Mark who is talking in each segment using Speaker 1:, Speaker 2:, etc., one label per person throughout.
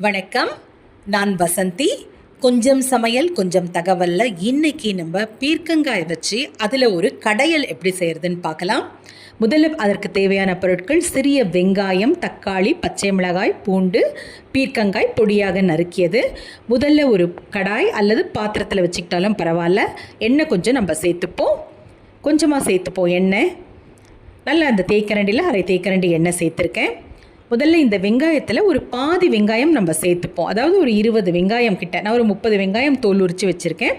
Speaker 1: வணக்கம். நான் வசந்தி. கொஞ்சம் சமையல் கொஞ்சம் தகவல்ல இன்னைக்கு நம்ம பீர்க்கங்காய் வச்சு அதில் ஒரு கடையல் எப்படி செய்கிறதுன்னு பார்க்கலாம். முதல்ல அதற்கு தேவையான பொருட்கள்: சிறிய வெங்காயம், தக்காளி, பச்சை மிளகாய், பூண்டு, பீர்க்கங்காய் பொடியாக நறுக்கியது. முதல்ல ஒரு கடாய் அல்லது பாத்திரத்தில் வச்சுக்கிட்டாலும் பரவாயில்ல. எண்ணெய் கொஞ்சம் நம்ம சேர்த்துப்போம். கொஞ்சமாக சேர்த்துப்போம் எண்ணெய். நல்லா அந்த தேய்க்கரண்டியில் அரை தேய்க்கரண்டி எண்ணெய் சேர்த்துருக்கேன். முதல்ல இந்த வெங்காயத்தில் ஒரு பாதி வெங்காயம் நம்ம சேர்த்துப்போம். அதாவது ஒரு 20 வெங்காயம் கிட்ட. நான் ஒரு 30 வெங்காயம் தோல் உரித்து வச்சுருக்கேன்.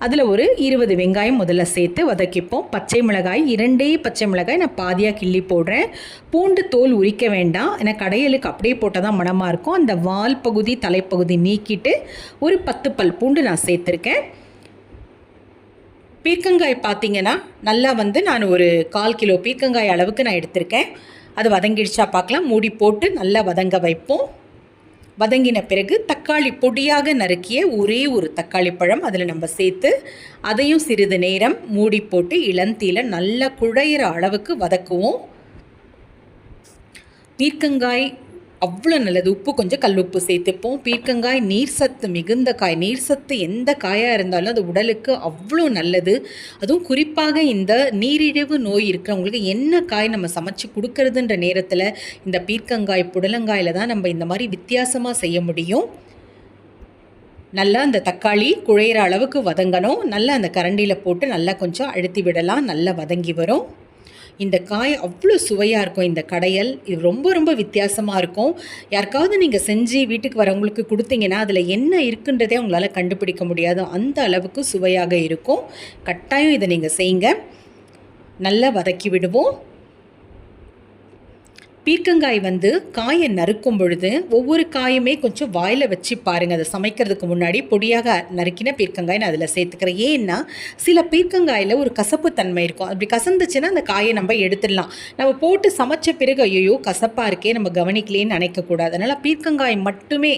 Speaker 1: அதில் ஒரு 20 வெங்காயம் முதல்ல சேர்த்து வதக்கிப்போம். பச்சை மிளகாய் 2 பச்சை மிளகாய் நான் பாதியாக கிள்ளி போடுறேன். பூண்டு தோல் உரிக்க வேண்டாம், ஏன்னா கடையலுக்கு அப்படியே போட்டால் தான் மணமாக இருக்கும். அந்த வால் பகுதி தலைப்பகுதி நீக்கிட்டு ஒரு 10 பல் பூண்டு நான் சேர்த்துருக்கேன். பீர்க்கங்காய் பார்த்திங்கன்னா நல்லா நான் ஒரு 1/4 கிலோ பீர்க்கங்காய் அளவுக்கு நான் எடுத்திருக்கேன். அது வதங்கிடுச்சா பார்க்கலாம். மூடி போட்டு நல்லா வதங்க வைப்போம். வதங்கின பிறகு தக்காளி பொடியாக நறுக்கிய ஒரே ஒரு தக்காளி பழம் அதில் நம்ம சேர்த்து அதையும் சிறிது நேரம் மூடி போட்டு இளந்தீல நல்லா குழையிற அளவுக்கு வதக்குவோம். பீர்க்கங்காய் அவ்வளோ நல்லது. உப்பு கொஞ்சம் கல் உப்பு சேர்த்துப்போம். பீர்க்கங்காய் நீர் சத்து மிகுந்த காய். நீர் சத்து எந்த காயாக இருந்தாலும் அது உடலுக்கு அவ்வளோ நல்லது. அதுவும் குறிப்பாக இந்த நீரிழிவு நோய் இருக்கிறவங்களுக்கு என்ன காய் நம்ம சமைச்சு கொடுக்கறதுன்ற நேரத்தில் இந்த பீர்க்கங்காய் புடலங்காயில் தான் நம்ம இந்த மாதிரி வித்தியாசமாக செய்ய முடியும். நல்லா அந்த தக்காளி குழையிற அளவுக்கு வதங்கணும். நல்லா அந்த கரண்டியில் போட்டு நல்லா கொஞ்சம் அழுத்தி விடலாம். நல்லா வதங்கி வரும். இந்த காய் அவ்வளோ சுவையாக இருக்கும். இந்த கடையல் இது ரொம்ப ரொம்ப வித்தியாசமாக இருக்கும். யாருக்காவது நீங்கள் செஞ்சு வீட்டுக்கு வரவங்களுக்கு கொடுத்தீங்கன்னா அதில் என்ன இருக்குன்றதே உங்களால் கண்டுபிடிக்க முடியாது. அந்த அளவுக்கு சுவையாக இருக்கும். கட்டாயம் இதை நீங்கள் செய்யுங்க. நல்லா வதக்கி விடுவோம். பீர்க்கங்காய் காயை நறுக்கும் பொழுது ஒவ்வொரு காயுமே கொஞ்சம் வாயில் வச்சு பாருங்கள். அதை சமைக்கிறதுக்கு முன்னாடி பொடியாக நறுக்கின பீர்க்கங்காய் நான் அதில் சேர்த்துக்கிறேன். ஏன்னா சில பீர்க்கங்காயில் ஒரு கசப்பு தன்மை இருக்கும். அப்படி கசந்துச்சுன்னா அந்த காயை நம்ம எடுத்துடலாம். நம்ம போட்டு சமைச்ச பிறகு ஐயோ கசப்பாக இருக்கே நம்ம கவனிக்கலேன்னு நினைக்கக்கூடாது. அதனால் பீர்க்கங்காய் மட்டுமே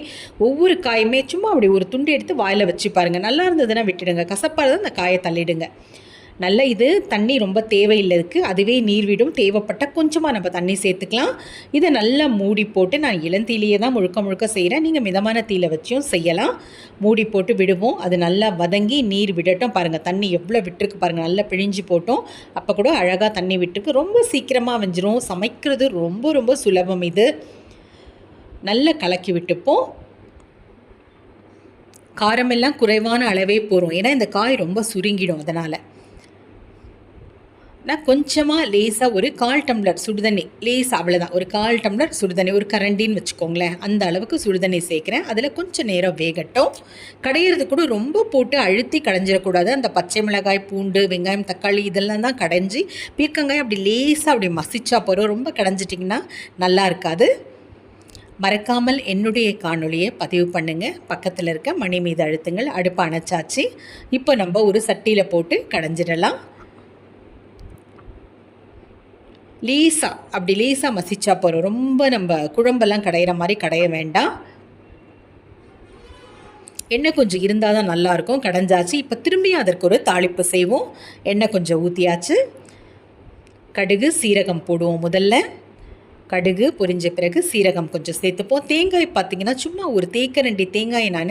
Speaker 1: ஒவ்வொரு காயுமே சும்மா அப்படி ஒரு துண்டு எடுத்து வாயில் வச்சு பாருங்கள். நல்லா இருந்ததுன்னா விட்டுடுங்க. கசப்பாக இருந்தால் அந்த காயை தள்ளிடுங்க. நல்ல இது தண்ணி ரொம்ப தேவையில்லைக்கு, அதுவே நீர் விடும். தேவைப்பட்ட கொஞ்சமாக நம்ம தண்ணி சேர்த்துக்கலாம். இதை நல்லா மூடி போட்டு, நான் இளந்தீலையே தான் முழுக்க செய்கிறேன். நீங்கள் மிதமான தீயில வச்சும் செய்யலாம். மூடி போட்டு விடுவோம். அது நல்லா வதங்கி நீர் விடட்டும். பாருங்கள் தண்ணி எவ்வளோ விட்டுருக்கு பாருங்கள். நல்லா பிழிஞ்சு போட்டோம். அப்போ கூட அழகாக தண்ணி விட்டுருக்கு. ரொம்ப சீக்கிரமாக வெஞ்சிரும். சமைக்கிறது ரொம்ப ரொம்ப சுலபம். இது நல்லா கலக்கி விட்டுப்போம். காரமெல்லாம் குறைவான அளவே போகிறோம், ஏன்னா இந்த காய் ரொம்ப சுருங்கிடும். அதனால் நான் கொஞ்சமாக லேசாக ஒரு 1/4 டம்ளர் சுடுதண்ணி, லேசாக அவ்வளோதான், ஒரு 1/4 டம்ளர் சுடுதண்ணி, ஒரு கரண்டின்னு வச்சுக்கோங்களேன், அந்த அளவுக்கு சுடுதண்ணி சேர்க்குறேன். அதில் கொஞ்சம் நேரம் வேகட்டும். கடையிறது கூட ரொம்ப போட்டு அழுத்தி கடைஞ்சிடக்கூடாது. அந்த பச்சை மிளகாய், பூண்டு, வெங்காயம், தக்காளி இதெல்லாம் தான் கடைஞ்சி பீர்க்கங்காய் அப்படி லேசாக அப்படி மசிச்சா போகிறோம். ரொம்ப கடைஞ்சிட்டிங்கன்னா நல்லா இருக்காது. மறக்காமல் என்னுடைய காணொலியை பதிவு பண்ணுங்கள். பக்கத்தில் இருக்க மணி மீது அழுத்துங்கள். அடுப்பு அணைச்சாச்சு. இப்போ நம்ம ஒரு சட்டியில் போட்டு கடைஞ்சிடலாம். லேசாக மசிச்சா போகிறோம். ரொம்ப நம்ம குழம்பெல்லாம் கடையிற மாதிரி கடைய வேண்டாம். எண்ணெய் கொஞ்சம் இருந்தால் தான் நல்லாயிருக்கும். கடைஞ்சாச்சு. இப்போ திரும்பியும் அதற்கு ஒரு தாளிப்பு செய்வோம். எண்ணெய் கொஞ்சம் ஊற்றியாச்சு. கடுகு சீரகம் போடுவோம். முதல்ல கடுகு பொரிஞ்ச பிறகு சீரகம் கொஞ்சம் சேர்த்துப்போம். தேங்காய் பார்த்திங்கன்னா சும்மா ஒரு தேக்கரண்டி தேங்காயை நான்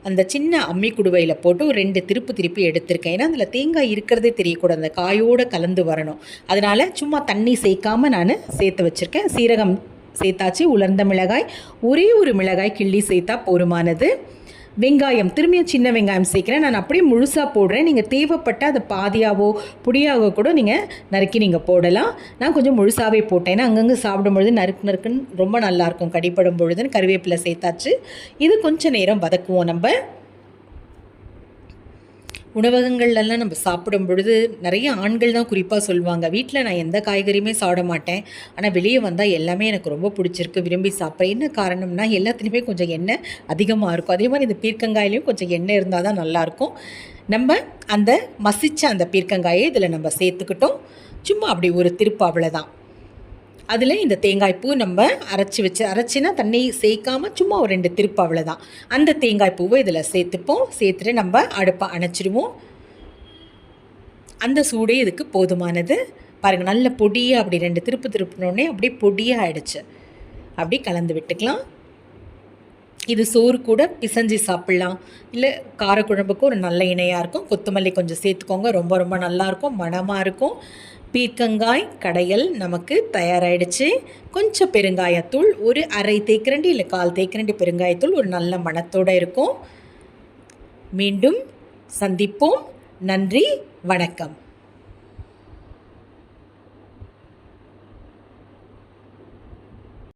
Speaker 1: அந்த சின்ன அம்மி குடுவையில் போட்டு ஒரு 2 திருப்பி எடுத்திருக்கேன். ஏன்னா அதில் தேங்காய் இருக்கிறதே தெரியக்கூடாது, அந்த காயோடு கலந்து வரணும். அதனால் சும்மா தண்ணி சேர்க்காமல் நான் சேர்த்து வச்சுருக்கேன். சீரகம் சேர்த்தாச்சு. உலர்ந்த மிளகாய் ஒரே ஒரு மிளகாய் கிள்ளி சேர்த்தா போருமானது. வெங்காயம் திரும்பியும் சின்ன வெங்காயம் சேர்க்குறேன். நான் அப்படியே முழுசாக போடுறேன். நீங்கள் தேவைப்பட்ட அதை பாதியாவோ பொடியாகவோ கூட நீங்கள் நறுக்கி நீங்கள் போடலாம். நான் கொஞ்சம் முழுசாகவே போட்டேன். ஏன்னா அங்கங்கே சாப்பிடும்பொழுது நறுக்குன்னு ரொம்ப நல்லாயிருக்கும். கடிப்படும் பொழுதுன்னு கருவேப்பிலை சேர்த்தாச்சு. இது கொஞ்சம் நேரம் வதக்குவோம். நம்ம உணவகங்கள்லாம் நம்ம சாப்பிடும் பொழுது நிறைய ஆண்கள் தான் குறிப்பாக சொல்லுவாங்க, வீட்டில் நான் எந்த காய்கறியுமே சாப்பிட மாட்டேன், ஆனால் வெளியே வந்தால் எல்லாமே எனக்கு ரொம்ப பிடிச்சிருக்கு, விரும்பி சாப்பிட்றேன். என்ன காரணம்னா எல்லாத்துலேயுமே கொஞ்சம் எண்ணெய் அதிகமாக இருக்கும். அதே மாதிரி இந்த பீர்க்கங்காயிலையும் கொஞ்சம் எண்ணெய் இருந்தால் தான் நல்லாயிருக்கும். நம்ம அந்த மசிச்ச அந்த பீர்க்கங்காயை இதில் நம்ம சேர்த்துக்கிட்டோம். சும்மா அப்படி ஒரு திருப்பு, அவ்வளோதான். அதில் இந்த தேங்காய் பூ நம்ம அரைச்சினா தண்ணி சேர்க்காமல் சும்மா ஒரு 2 திருப்பு, அவ்வளோதான். அந்த தேங்காய் பூவை இதில் சேர்த்துப்போம். சேர்த்துட்டு நம்ம அடுப்பை அணைச்சிடுவோம். அந்த சூடே இதுக்கு போதுமானது. பாருங்கள் நல்ல பொடியாக அப்படி 2 திருப்பினோடனே அப்படியே பொடியாக ஆகிடுச்சு. அப்படி கலந்து விட்டுக்கலாம். இது சோறு கூட பிசைஞ்சு சாப்பிட்லாம், இல்லை காரக்குழம்புக்கும் ஒரு நல்ல இணையாக இருக்கும். கொத்தமல்லி கொஞ்சம் சேர்த்துக்கோங்க, ரொம்ப ரொம்ப நல்லாயிருக்கும், மணமாக இருக்கும். பீர்க்கங்காய் கடையல் நமக்கு தயாராகிடுச்சு. கொஞ்சம் பெருங்காயத்தூள், ஒரு அரை தேக்கரண்டி இல்லை 1/4 தேக்கரண்டி பெருங்காயத்தூள் ஒரு நல்ல மணத்தோடு இருக்கும். மீண்டும் சந்திப்போம். நன்றி, வணக்கம்.